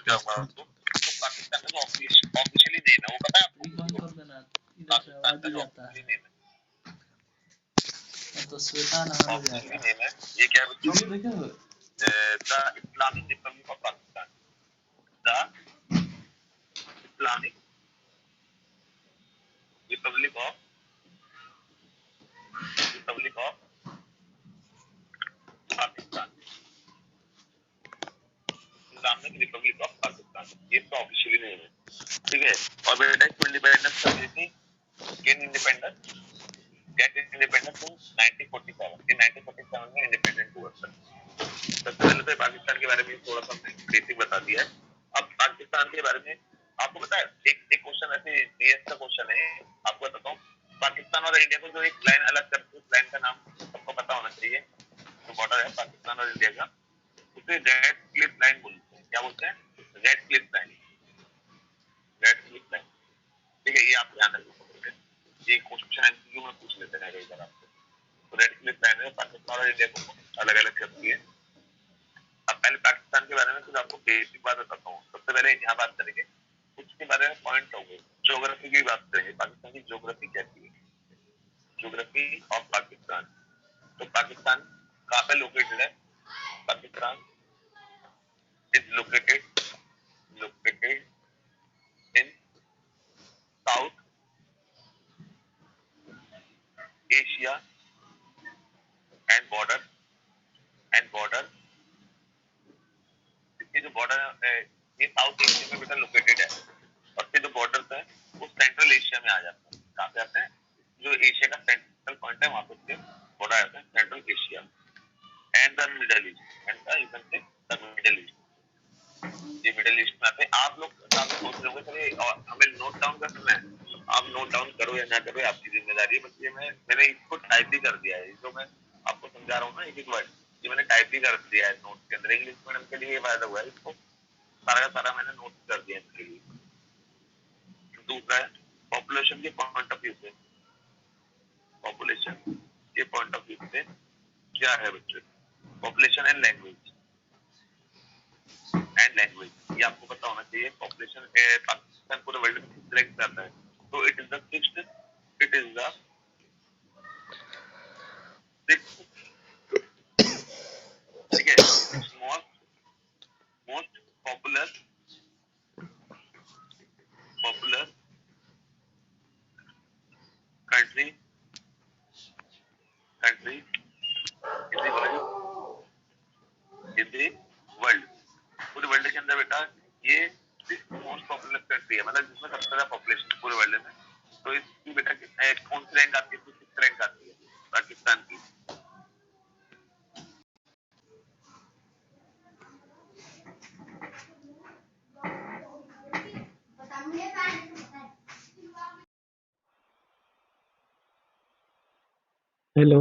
क्या हुआ तो पाकिस्तान का जो ऑफिशियली नेम है वो पता है आपको? पाकिस्तान का जो ऑफिशियली नेम है तो श्वेता नाम ऑफिशियली नेम है ये क्या है बच्चों? The Islamic Republic of Pakistan. The Islamic Republic of Pakistan. Islamic Republic of Pakistan ये तो ऑफिशियली नेम है, ठीक है। और बेटा इसको इंडिपेंडेंस कब दी थी? Gain independence get independence in 1947। In 1947 में इंडिपेंडेंट हुआ सर। सबसे पहले तो पाकिस्तान के बारे में थोड़ा सा बेसिक बता दिया है। अब पाकिस्तान के बारे में आपको पता है एक क्वेश्चन ऐसे जीएस का क्वेश्चन है, आपको बताता हूँ। पाकिस्तान और इंडिया को जो एक लाइन अलग करती है उस लाइन का नाम सबको पता होना चाहिए। जो बॉर्डर है पाकिस्तान और इंडिया का उसे रेड क्लिफ लाइन बोलते हैं। क्या बोलते हैं? Red Cliff line. Red Cliff line, ठीक है। ये आप ध्यान रखो, ये क्वेश्चन एमसीक्यू में पूछ लेते हैं कई बार आपसे। तो रेड क्लिफ लाइन में पाकिस्तान और इंडिया को अलग अलग करती है। अब पहले पाकिस्तान के बारे में कुछ आपको बेसिक बात बताता हूँ। सबसे पहले यहाँ बात करेंगे उसके बारे में पॉइंट होंगे, ज्योग्राफी की बात करेंगे। पाकिस्तान की ज्योग्राफी कैसी है? Geography of Pakistan. तो पाकिस्तान कहाँ पे लोकेटेड है? Pakistan is located in south Asia and border इसके जो बॉर्डर है ये साउथ एशिया में बेटा लोकेटेड है। और फिर जो बॉर्डर्स है वो सेंट्रल एशिया में आ जाते हैं। कहाँ पे आते हैं? जो एशिया का सेंट्रल पॉइंट है वहां पे उसके बॉर्डर आते हैं central Asia and the middle east ये मिडल ईस्ट में आते हैं। आप लोग काफी सोच रहे होंगे सर हमें नोट डाउन करना है। आप नोट डाउन करो या ना करो आपकी जिम्मेदारी है, बस ये मैंने इसको टाइप भी कर दिया है। जो मैं आपको समझा रहा हूँ ना एक एक वर्ड ये मैंने टाइप भी कर दिया है नोट के अंदर। इंग्लिश मीडियम के लिए ये फायदा हुआ है, इसको सारा का सारा मैंने नोट कर दिया इसके लिए। दूसरा है पॉपुलेशन के पॉइंट ऑफ व्यू से। पॉपुलेशन के पॉइंट ऑफ व्यू से क्या है बच्चे? पॉपुलेशन एंड लैंग्वेज ये आपको पता होना चाहिए। पॉपुलेशन पाकिस्तान पूरे वर्ल्ड में किस रैंक पे आता है? तो इट इज द सिक्स्थ ठीक है। Most popular country in the world. पूरे वर्ल्ड के अंदर बेटा ये मोस्ट पॉपुलर कंट्री है, मतलब जिसमें सबसे ज्यादा पॉपुलेशन पूरे वर्ल्ड में। तो इसकी बेटा कौन सी रैंक आती है? सिक्स्थ रैंक आती है पाकिस्तान की। हेलो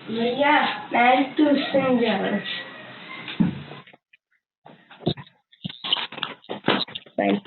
भैया 9 to Sanjay. Bye.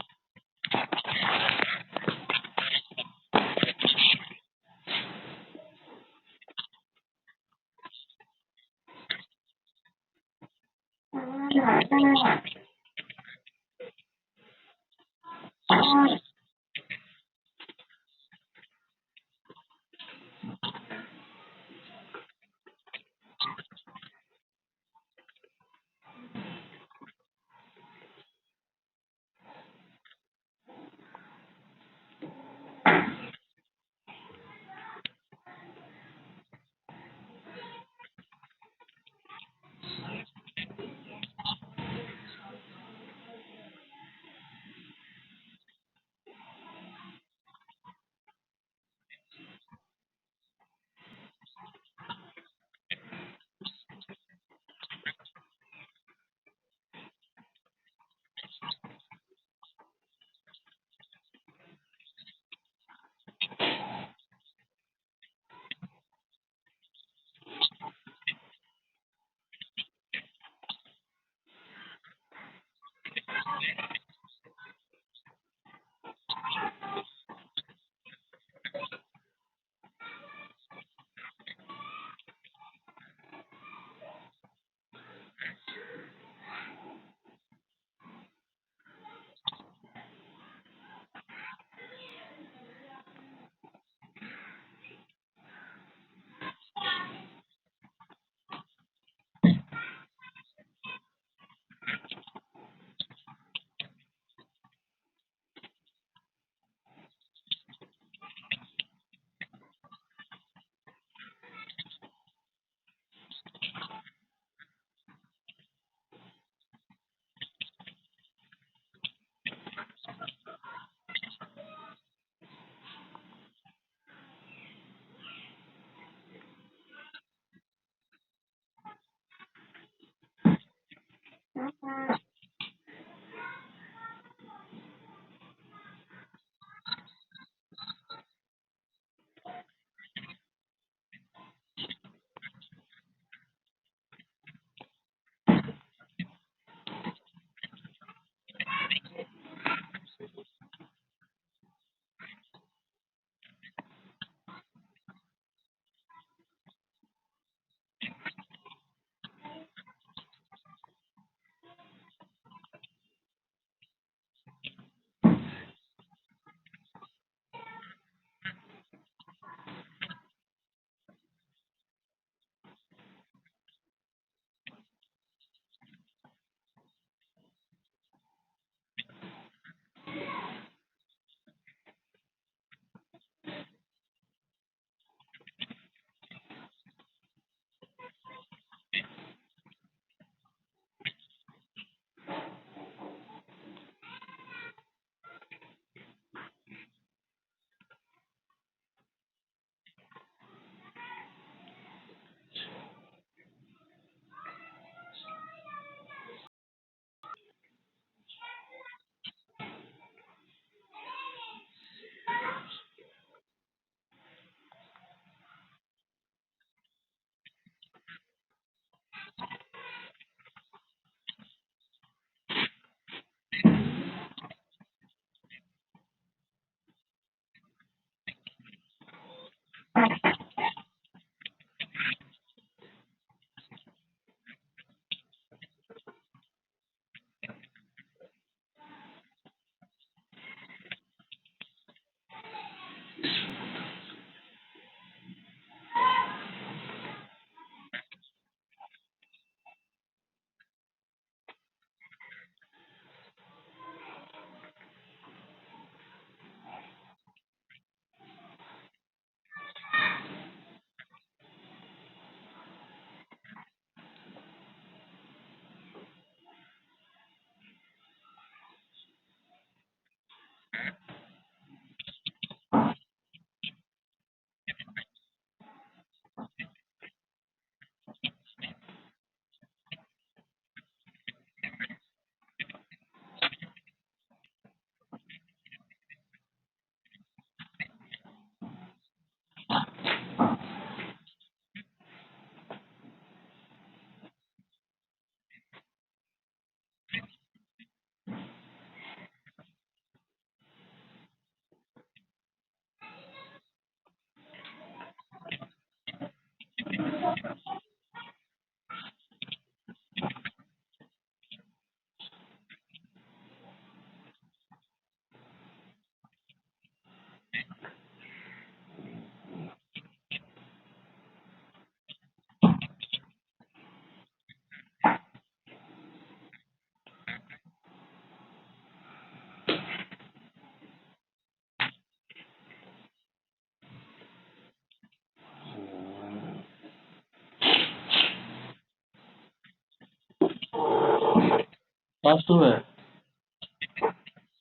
पास तो है,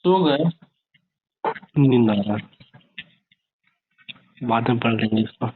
सो गए, नींद आ रहा है, बाद में पढ़ लेंगे इसको।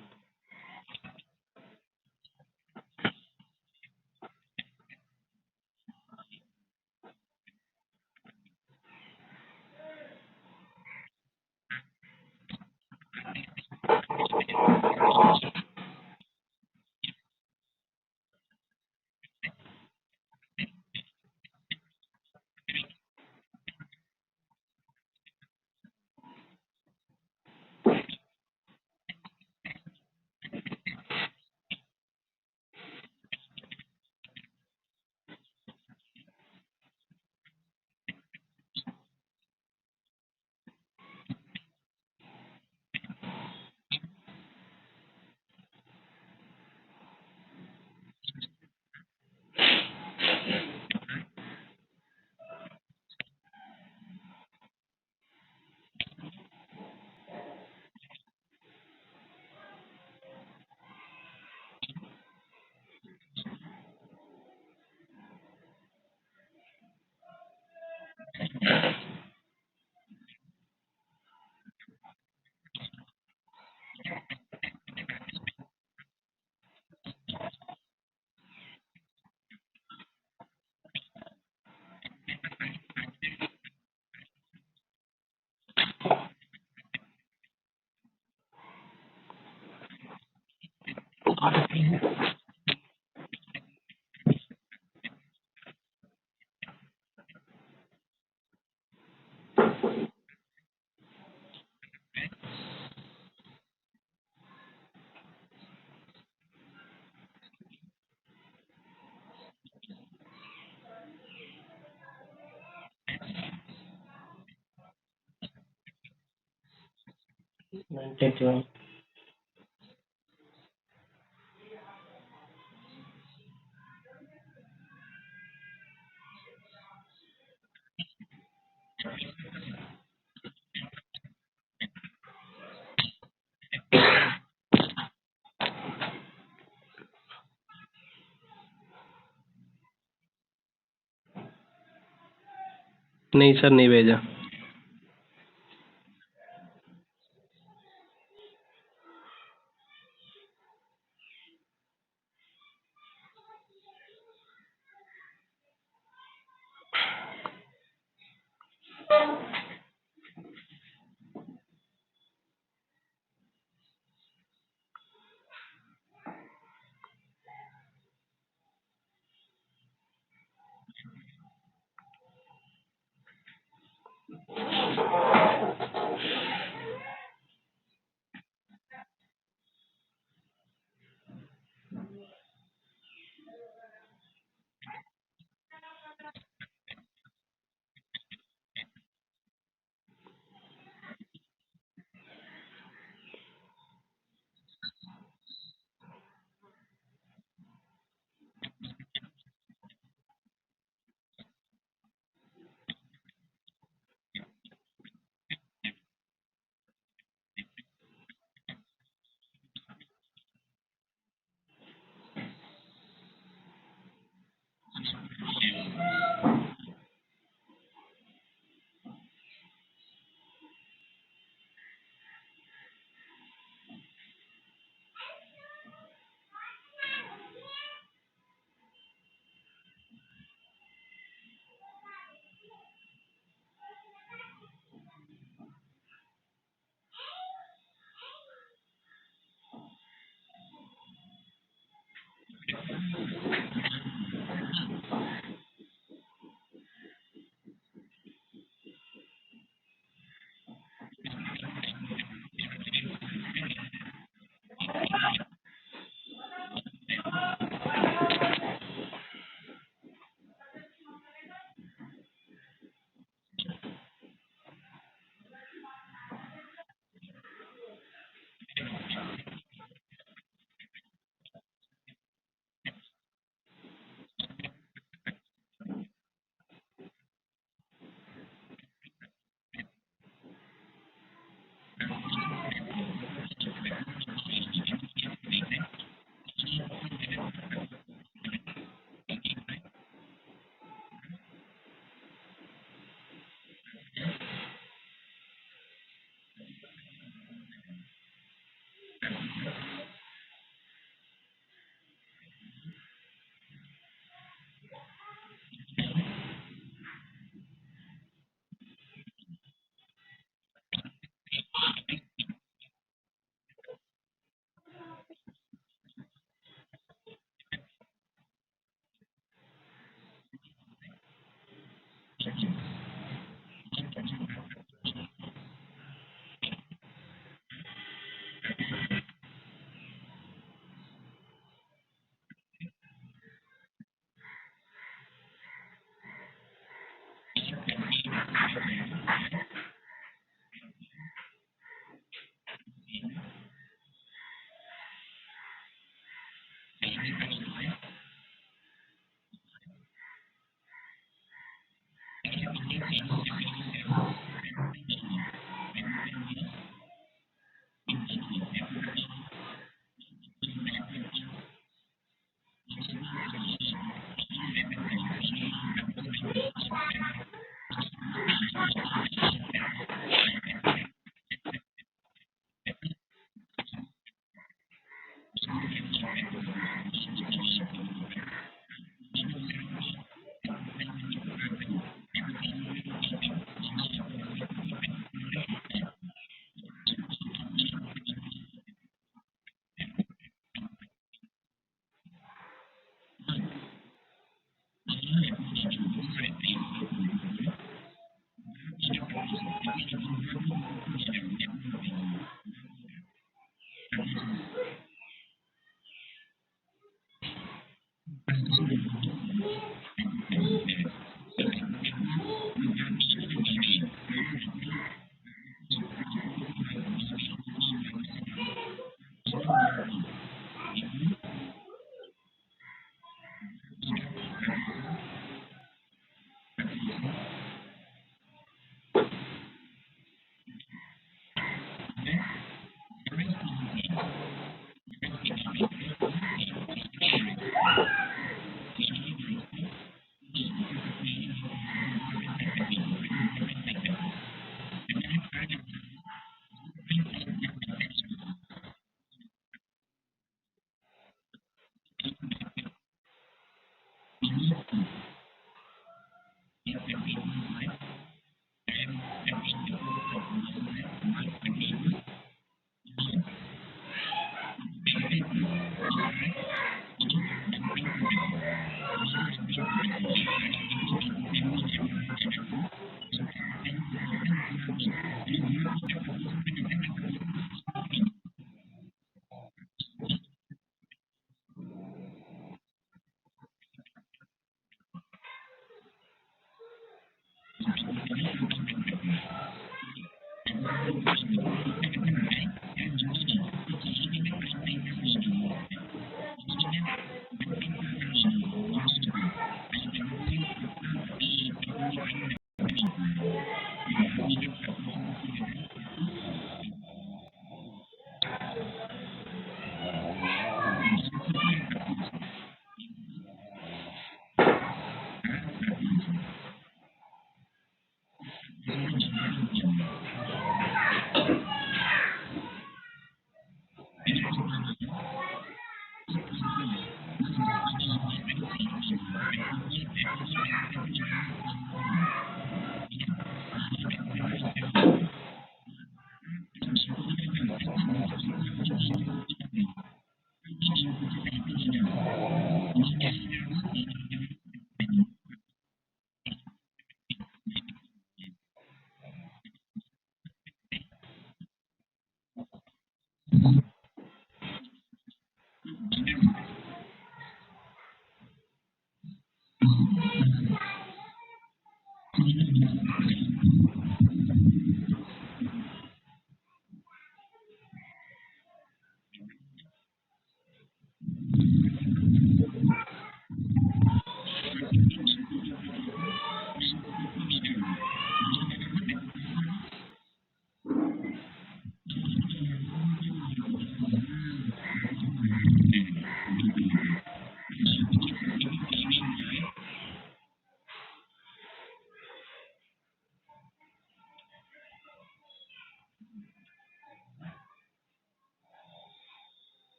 नहीं सर, नहीं भेजा।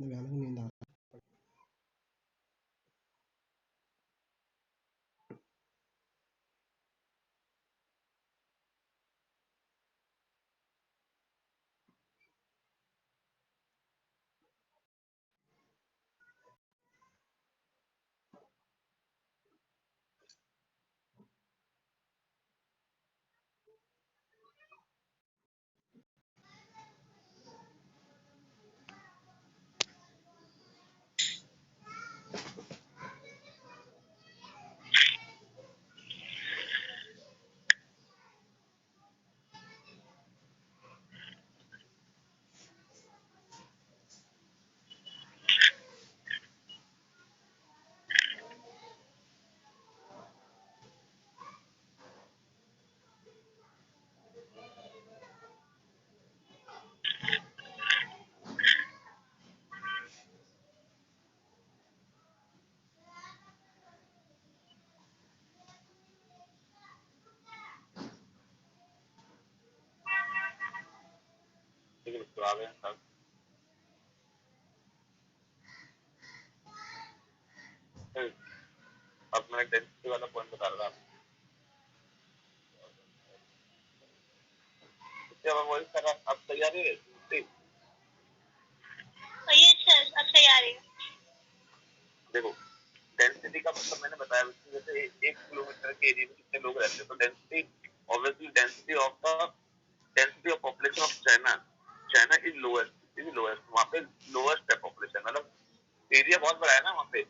इतने भयानक नींद आ रहा है। ठीक है तो आ गए सब। अब मैं डेंसिटी वाला पॉइंट बता रहा था। इससे अब वही सारा अब तैयारी है ठीक। यस सर अब सही आ रही है। देखो डेंसिटी का मतलब मैंने बताया जैसे 1 किलोमीटर के एरिया में कितने लोग रहते हैं तो density obviously density of population of China is lowest वहाँ पे लोएस्ट है पॉपुलेशन मतलब एरिया बहुत बड़ा है ना वहाँ पे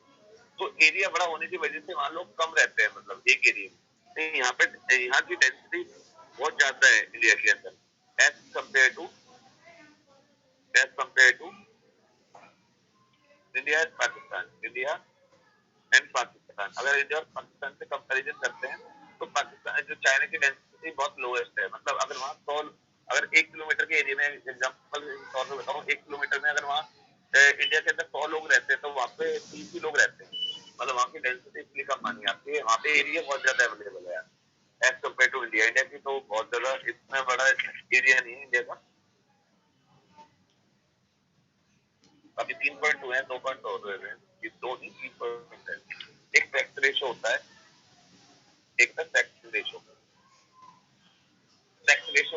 तो एरिया बड़ा होने की वजह से वहाँ लोग कम रहते हैं मतलब एक एरिया में यहाँ पे यहाँ की डेंसिटी बहुत ज्यादा है इंडिया के अंदर as compare to India and Pakistan अगर इंडिया और पाकिस्तान से कंपैरिजन करते हैं तो पाकिस्तान जो चाइना की डेंसिटी बहुत लोएस्ट है मतलब अगर वहाँ 100 अगर 1 किलोमीटर के एरिया में एग्जाम्पल तौर पर बताऊँ 1 किलोमीटर में अगर वहाँ इंडिया के अंदर 100 लोग रहते हैं तो वहाँ पे 30 ही लोग रहते हैं मतलब वहाँ की डेंसिटी इसलिए कम मानी जाती है वहाँ पे एरिया बहुत ज्यादा अवेलेबल है एज कम्पेयर टू इंडिया की तो बहुत ज्यादा इतना बड़ा एरिया नहीं है इंडिया का अभी 3.2 है 2 पॉइंट हो रहे हैं ये दो ही 3 है एक टैक्स रेशो होता है एक था टैक्स रेशो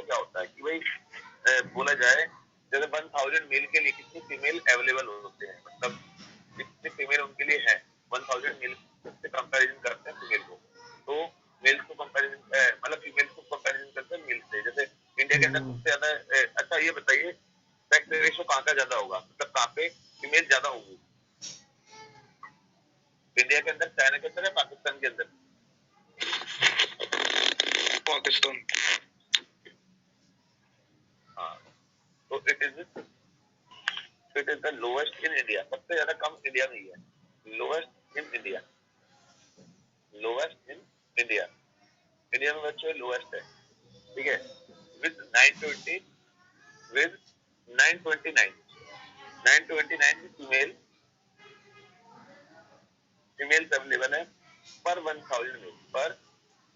क्या होता है कि भाई बोला जाए जैसे 1000 मेल के लिए कितनी फीमेल अवेलेबल होते हैं मतलब कितने फीमेल उनके लिए है 1000 मेल से कंपैरिजन करते हैं फीमेल को तो मेल को कंपैरिजन मतलब फीमेल को कंपैरिजन करते हैं मेल से जैसे इंडिया के अंदर सबसे ज्यादा अच्छा ये बताइए टैक्स रेशो कहाँ का ज्यादा होगा मतलब कहाँ पे फीमेल ज्यादा होंगी इंडिया के अंदर चाइना के अंदर या पाकिस्तान के अंदर पाकिस्तान हाँ तो it is the lowest in India सबसे ज्यादा कम इंडिया में ही है लोएस्ट इन इंडिया इंडिया में बच्चे लोएस्ट है ठीक है विद 929 फीमेल अवेलेबल है पर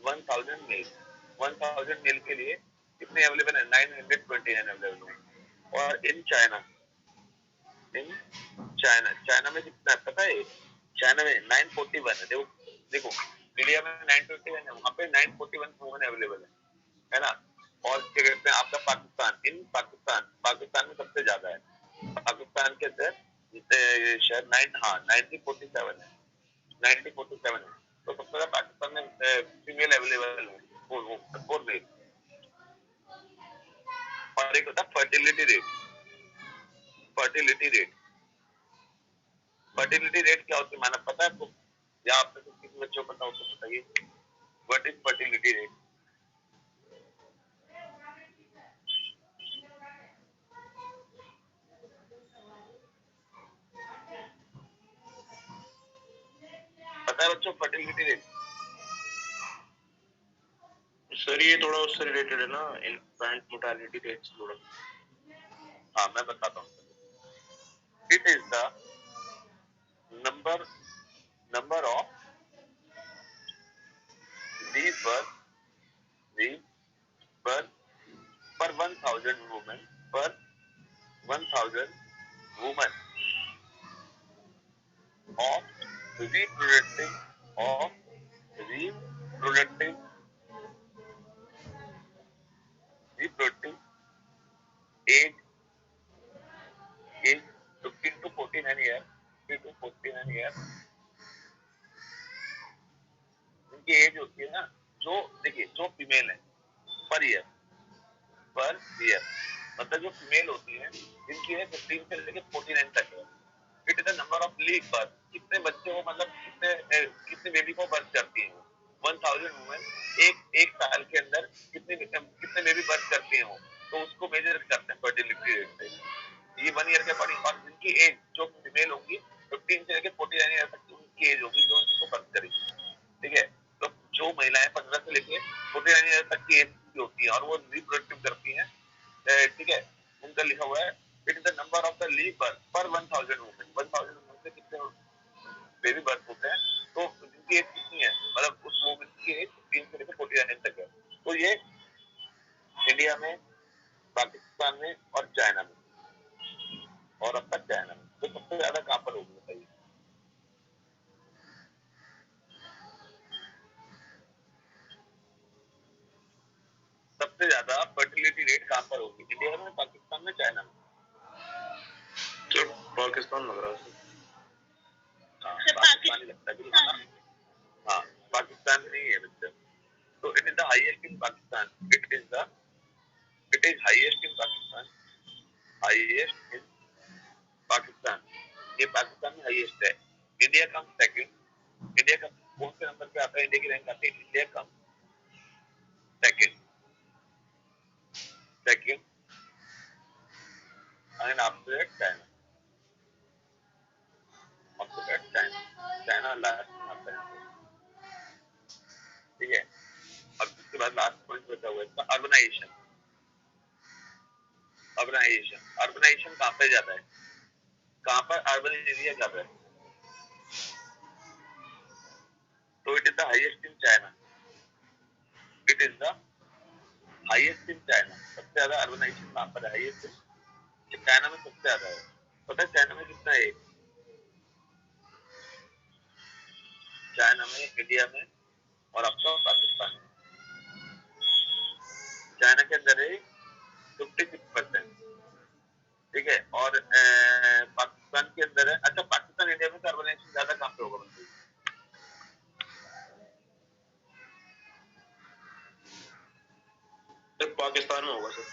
1000 मेल के लिए कितने अवेलेबल है 929 अवेलेबल है और इन चाइना में कितना है पता है चाइना में 941 है देखो इंडिया में 921 है वहाँ पे 941 वुमेन अवेलेबल है ना और क्या कहते हैं आपका पाकिस्तान में सबसे ज्यादा है पाकिस्तान के अंदर शायद 9047 है 9047 है तो सबसे ज्यादा पाकिस्तान में फीमेल अवेलेबल है फोर मेल और एक होता है फर्टिलिटी रेट क्या होती है माना पता है आपको या आपने तो किसी बच्चों को पता हो तो बताइए व्हाट इज फर्टिलिटी रेट पता है बच्चों फर्टिलिटी रेट सर ये थोड़ा उससे रिलेटेड है ना इन्फेंट मोर्टेलिटी रेट थोड़ा हाँ मैं बताता हूँ it is the number of rebirth per 1000 women of reproductive of reproductive reproductive age is 15 to 49 years, 15 to 49 years उनकी एज होती है ना, जो देखिए जो फीमेल है पर ईयर मतलब जो फीमेल होती है जिनकी एज 15 से लेकर 49 तक है, it is the number of leave birth, कितने बच्चे हो मतलब कितने बेबी को बर्थ करती है 1000 वुमेन एक साल के अंदर कितने बेबी बर्थ करती है, तो उसको मेजर करते हैं फर्टिलिटी रेट से। ये 1 ईयर के अकॉर्डिंग, और जिनकी एज जो फीमेल होंगी 15 से लेकर 49 ईयर तक उनकी एज होगी जो उनको बर्थ करेगी, ठीक है। तो जो महिलाएं 15 से लेकर 49 ईयर तक की एज की होती है और वो रिप्रोडक्टिव करती हैं, ठीक है, उनका लिखा हुआ है it is the number of the leave birth पर 1000 वुमेन, 1000 वुमेन से कितने बेबी बर्थ होते हैं, तो जिनकी एज कितनी है मतलब उस वुमेन की एज 3 से लेकर 49 तक है। तो ये इंडिया में, पाकिस्तान में और चाइना में, और अब तक चाइना में तो सबसे ज्यादा कहाँ पर होगी बताइए? सबसे ज्यादा फर्टिलिटी रेट कहाँ पर होगी, इंडिया में, पाकिस्तान में, चाइना में? तो पाकिस्तान लग रहा है। पाकिस्तान ही लगता है, हाँ पाकिस्तान नहीं है बच्चा। तो it is the highest in Pakistan, it is highest in Pakistan, highest in Pakistan, ये पाकिस्तान में हाईएस्ट है। इंडिया कम सेकंड, इंडिया का कौन से नंबर पे आता है, इंडिया की रैंक आती है, India come second and after that China, after that China last में आता है, ठीक है। अब उसके बाद लास्ट पॉइंट बचा हुआ है इसका अर्बनाइजेशन। अर्बनाइजेशन कहाँ पे जाता है, कहाँ पर अर्बन एरिया जाता है? तो it is the highest in China, it is the highest in China, सबसे ज्यादा अर्बनाइजेशन कहाँ पर है, हाईएस्ट चाइना में सबसे ज्यादा है। पता है चाइना में कितना है? चाइना में, इंडिया में और आपका पाकिस्तान में। चाइना के अंदर है 56%, ठीक है, और पाकिस्तान के अंदर है, अच्छा पाकिस्तान इंडिया में अर्बनाइजेशन ज्यादा कहाँ पे होगा बताइए? पाकिस्तान में होगा सर।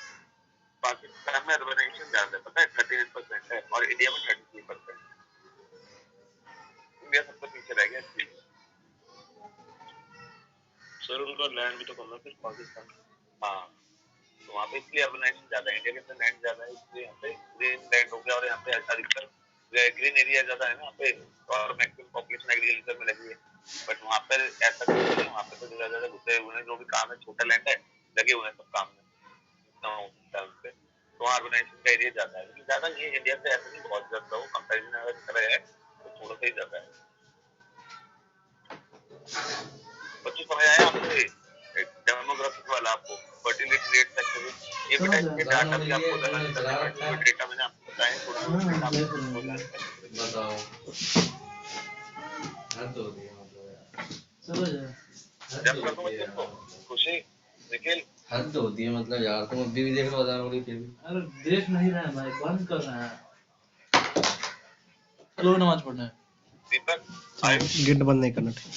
पाकिस्तान में अर्बनाइजेशन ज्यादा है, पता है 39% है, और इंडिया में 33%। इंडिया सबसे पीछे रह गया इसलिए। सर उनका लैंड भी तो कम है फिर पाकिस्तान। हाँ तो वहाँ पे इसलिए अर्बनाइजेशन ज्यादा है, इंडिया के अंदर लैंड ज्यादा है इसलिए यहाँ पे ग्रीन लैंड हो गया, और यहाँ पे अधिकतर ग्रीन एरिया ज्यादा है ना यहाँ पे, और मैक्सिमम पॉपुलेशन एग्रीकल्चर में लगी है। बट वहाँ पर ऐसा कुछ नहीं है, वहाँ पे तो ज्यादा घुसे हुए हैं, जो भी काम है छोटा लैंड है, लगे हुए हैं सब काम में, इतना होता है उनसे। तो वहाँ अर्बनाइजेशन का एरिया ज्यादा है, लेकिन ज्यादा ये इंडिया से ऐसा नहीं बहुत ज्यादा हो, कंपेरिजन अगर करे है तो थोड़ा सा ही ज्यादा है। बच्चों समझ आया आपको डेमोग्राफिक वाला, आपको फर्टिलिटी रेट सेक्टर, ये बेटा इसके डाटा भी आपको डेटा मैंने आपको बताया, थोड़ा बताओ हद हो गई मतलब यार, चलो यार जब कर दो बच्चों को खुशी निखिल, हद होती है मतलब यार, तुम अभी भी देख रहे हो बता रहा फिर भी। अरे देख नहीं रहा है भाई, बंद कर रहा है, चलो नमाज पढ़ना है। दीपक गेट बंद नहीं करना, ठीक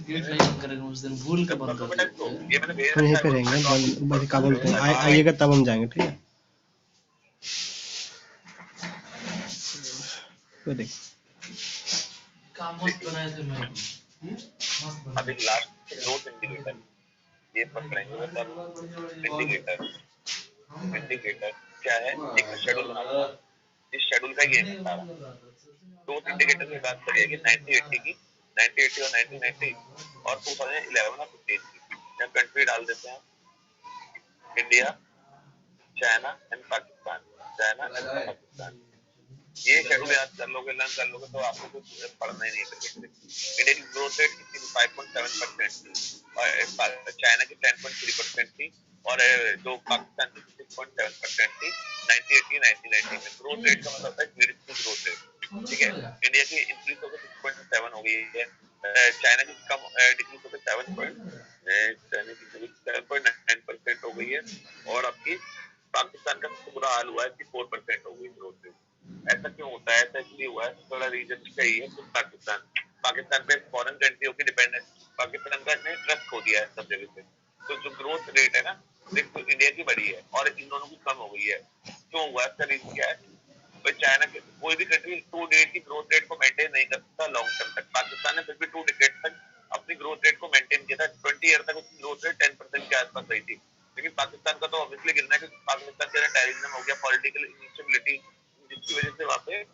गेट नहीं बंद करेंगे उस दिन, भूल के बंद कर बेटा दिया। इसको, ये मैंने भेज हम यहीं पे रहेंगे, बस क्या बोलते हैं, आइएगा तब हम जाएंगे, ठीक है। तो देख काम मस्त बनाए थे मैं, मस्त बनाए। अभी लास्ट 2 इंडिकेटर ये पकड़ेंगे, मतलब इंडिकेटर क्या है, एक शेड्यूल बना दूंगा, इस शेड्यूल का ये है सारा। 2 इंडिकेटर की बात करिए कि 90-80 की, 90-80 और 1990 और 2011 और 15 की। यहाँ कंट्री डाल देते हैं India, China and Pakistan, China and Pakistan. ये शेड्यूल याद कर लोगे, लर्न कर लोगे तो आपको कुछ पढ़ना ही नहीं है क्रिकेट से। इंडिया की ग्रोथ रेट कितनी 5.7% थी, और चाइना की 10.3% थी, और जो पाकिस्तान की 6.7% थी 1980-1990 में। ग्रोथ रेट का मतलब है जीडीपी ग्रोथ रेट, ठीक है, इंडिया की इंक्रीज होकर 6.7 हो गई है, चाइना की कम डिक्रीज होकर 7.9% हो गई है, और आपकी पाकिस्तान का सबसे बुरा हाल हुआ है कि 4% हो गई ग्रोथ रेट। ऐसा क्यों होता है? ऐसा इसलिए हुआ है, थोड़ा रीजन सही है। तो पाकिस्तान पे फॉरेन कंट्रियों की डिपेंडेंस, पाकिस्तान का ने ट्रस्ट खो दिया है सब जगह पे। तो जो ग्रोथ रेट है ना, देखो इंडिया की बढ़ी है और इन दोनों की कम हो गई है। क्यों हुआ? इसका रीजन क्या है? भाई चाइना के कोई भी कंट्री 2 डेकेड की ग्रोथ रेट को मेंटेन नहीं कर सकता लॉन्ग टर्म तक। पाकिस्तान ने फिर भी 2 डेकेड तक अपनी ग्रोथ रेट को मेंटेन किया था। 20 ईयर तक उसकी ग्रोथ रेट 10% के आसपास रही थी। लेकिन पाकिस्तान का तो ऑब्वियसली गिरना है, क्योंकि पाकिस्तान के टेररिज्म हो गया, पॉलिटिकल इंस्टेबिलिटी, जिसकी वजह से वहाँ पे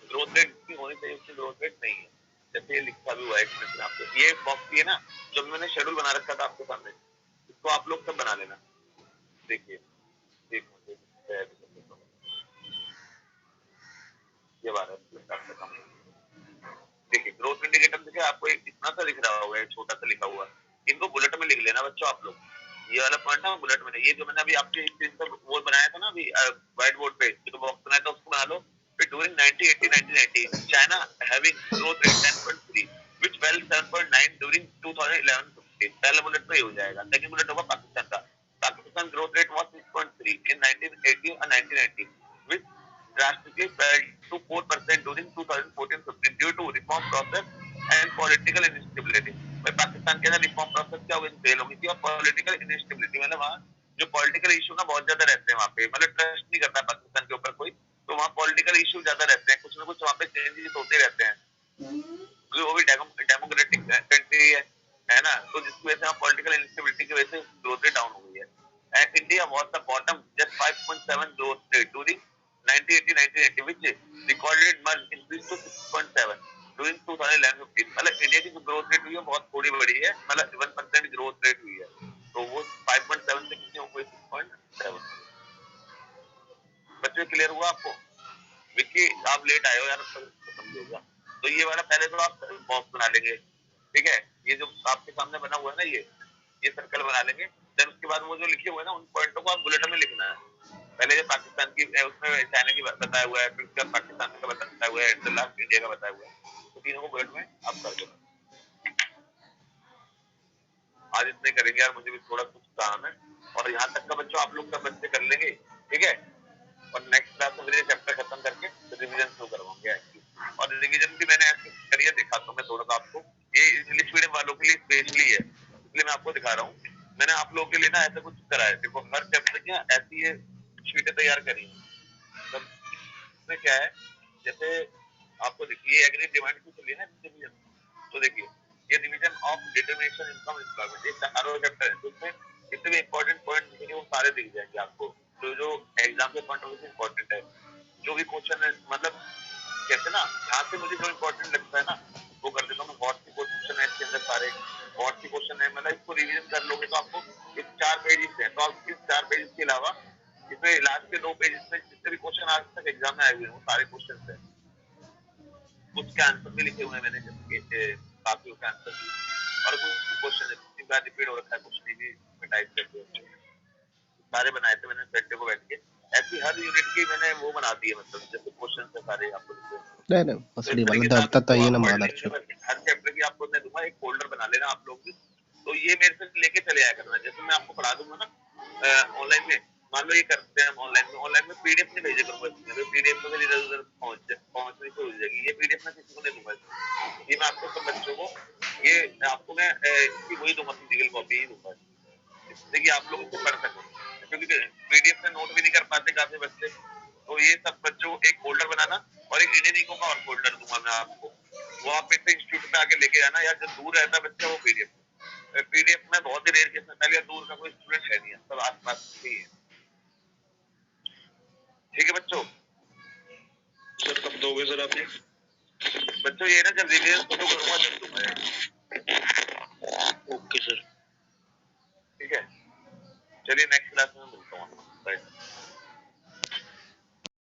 ग्रोथ रेट जितनी होनी चाहिए उसकी ग्रोथ रेट नहीं है। जैसे ये लिखा भी हुआ है आपको, ये बॉक्स है ना जो मैंने शेड्यूल बना रखा था आपके सामने, इसको आप लोग सब बना लेना। देखिए ये बात है। देखिए ग्रोथ इंडिकेटर देखिए आपको एक इतना सा दिख रहा होगा, छोटा सा लिखा हुआ, इनको बुलेट में लिख लेना बच्चों आप लोग। ये वाला पॉइंट ना बुलेट में, ये जो मैंने अभी आपके स्क्रीन पर वो बनाया था ना अभी व्हाइट बोर्ड पे जो बॉक्स बनाया था उसको बना लो। फिर during 1980-1990 China having growth rate 10.3 which fail 7.9 during 2011-15। पहला बुलेट पे हो जाएगा। सेकंड बुलेट होगा पाकिस्तान का। पाकिस्तान ग्रोथ रेट वाज 6.3 इन 1980 और 1990 which drastically fell to 4% during 2014-15 due to reform process and political instability। भाई पाकिस्तान के अंदर रिफॉर्म प्रोसेस क्या हुआ, फेल हो गई थी, और पॉलिटिकल इंस्टेबिलिटी, मतलब वहाँ जो पॉलिटिकल इशू ना बहुत ज्यादा रहते हैं वहाँ पे, मतलब ट्रस्ट नहीं करता पाकिस्तान के ऊपर कोई, तो वहाँ पॉलिटिकल इशू ज्यादा रहते हैं, कुछ ना कुछ वहाँ पे चेंजेस होते रहते हैं, वो भी डेमोक्रेटिक कंट्री है ना, तो जिसकी वजह से वहाँ पॉलिटिकल इंस्टेबिलिटी की वजह से ग्रोथ रेट डाउन हो गई है। And India was the bottom just 5.7 growth rate during 1980-1990 which recorded much increase to 6.7 during 2011-15। मतलब इंडिया की जो ग्रोथ रेट हुई है बहुत थोड़ी बड़ी है, मतलब 1% ग्रोथ रेट हुई है, तो वो 5.7 से कितनी हो गई? 6.7। बच्चे क्लियर हुआ आपको? विक्की आप लेट आए हो यार, समझोगा। तो ये वाला पहले तो आप बॉक्स बना लेंगे, ठीक है, ये जो आपके सामने बना हुआ है ना, ये सर्कल बना लेंगे। देन उसके बाद वो जो लिखे हुए हैं ना उन पॉइंटों को आप बुलेट में लिखना है। पहले जो पाकिस्तान की उसमें चाइना की बताया हुआ है, फिर उसके बाद पाकिस्तान का बताया हुआ है, लास्ट इंडिया का बताया हुआ है, तो तीनों को बुलेट में आप कर दो। आज इतने करेंगे यार, मुझे भी थोड़ा कुछ काम है, और यहाँ तक का बच्चों आप लोग सब बच्चे कर लेंगे, ठीक है, और नेक्स्ट क्लास में मेरे चैप्टर खत्म करके रिवीजन शुरू करवाऊंगे। और रिवीजन भी मैंने ऐसे करिए दिखाता हूँ मैं थोड़ा सा आपको, ये इंग्लिश मीडियम वालों के लिए स्पेशली है, इसलिए मैं आपको दिखा रहा हूँ। मैंने आप लोगों के लिए ना ऐसा कुछ करा है, देखो हर चैप्टर की ऐसी ये शीटें तैयार करी है। इसमें क्या है, जैसे आपको देखिए एग्री डिमांड की चलिए ना डिवीजन, तो देखिए ये division of determination income employment, ये चारों चैप्टर है, उसमें जितने भी इंपॉर्टेंट पॉइंट दिखेंगे वो सारे दिख जाएंगे आपको, जो एग्जाम के पॉइंट ऑफ व्यू से इंपॉर्टेंट है, जो भी क्वेश्चन है, मतलब कहते ना यहाँ से मुझे जो इंपॉर्टेंट लगता है ना वो कर देता हूँ मैं। वॉट की क्वेश्चन है इसके अंदर सारे, वॉट की क्वेश्चन है, मतलब इसको रिवीजन कर लोगे तो आपको इस 4 पेजेस है, तो आप इस 4 पेजेस के अलावा इसमें लास्ट के 2 पेजेस में जितने भी क्वेश्चन आज तक एग्जाम में आए हुए हैं वो सारे क्वेश्चन है, उसके आंसर भी लिखे हुए हैं मैंने, जैसे काफी उसके आंसर भी, और कुछ क्वेश्चन है कितनी बार रिपीट हो रखा है कुछ नहीं भी इसमें टाइप करके सारे बनाए थे मैंने संडे को बैठ के। ऐसी हर यूनिट की मैंने वो बना दी है, मतलब जैसे क्वेश्चन है सारे आपको नहीं असली वाला दर्द तो ये ना मादर चो। हर चैप्टर की आपको मैं दूंगा, एक फोल्डर बना लेना आप लोग भी, तो ये मेरे से लेके चले आया करना, जैसे मैं आपको पढ़ा दूंगा ना ऑनलाइन में, मान लो ये करते हैं हम ऑनलाइन में पीडीएफ नहीं भेजे करूंगा, पीडीएफ तो मेरी इधर उधर पहुंचने से हो जाएगी, ये पीडीएफ में किसी को नहीं दूंगा, ये मैं आपको सब बच्चों को, ये आपको मैं इसकी वही दूंगा, फिजिकल कॉपी ही दूंगा, जिससे कि आप लोग इसको पढ़ सकें, क्योंकि पीडीएफ में नोट भी नहीं कर पाते काफी बच्चे, तो ये सब बच्चों को एक फोल्डर बनाना, और एक इंडियन इको का और फोल्डर दूंगा मैं आपको, वो आप इसे इंस्टीट्यूट पे आके लेके आना, या जो दूर रहता है बच्चा वो पीडीएफ में बहुत ही रेयर केस में, पहले दूर का कोई स्टूडेंट है नहीं, सब आसपास ही है, ठीक है बच्चों। सर कब दोगे सर आपने? बच्चों ये ना जब रिवीजन शुरू करूंगा जब दूंगा, ओके सर, ठीक है, चलिए नेक्स्ट क्लास में मिलता हूँ, बाय।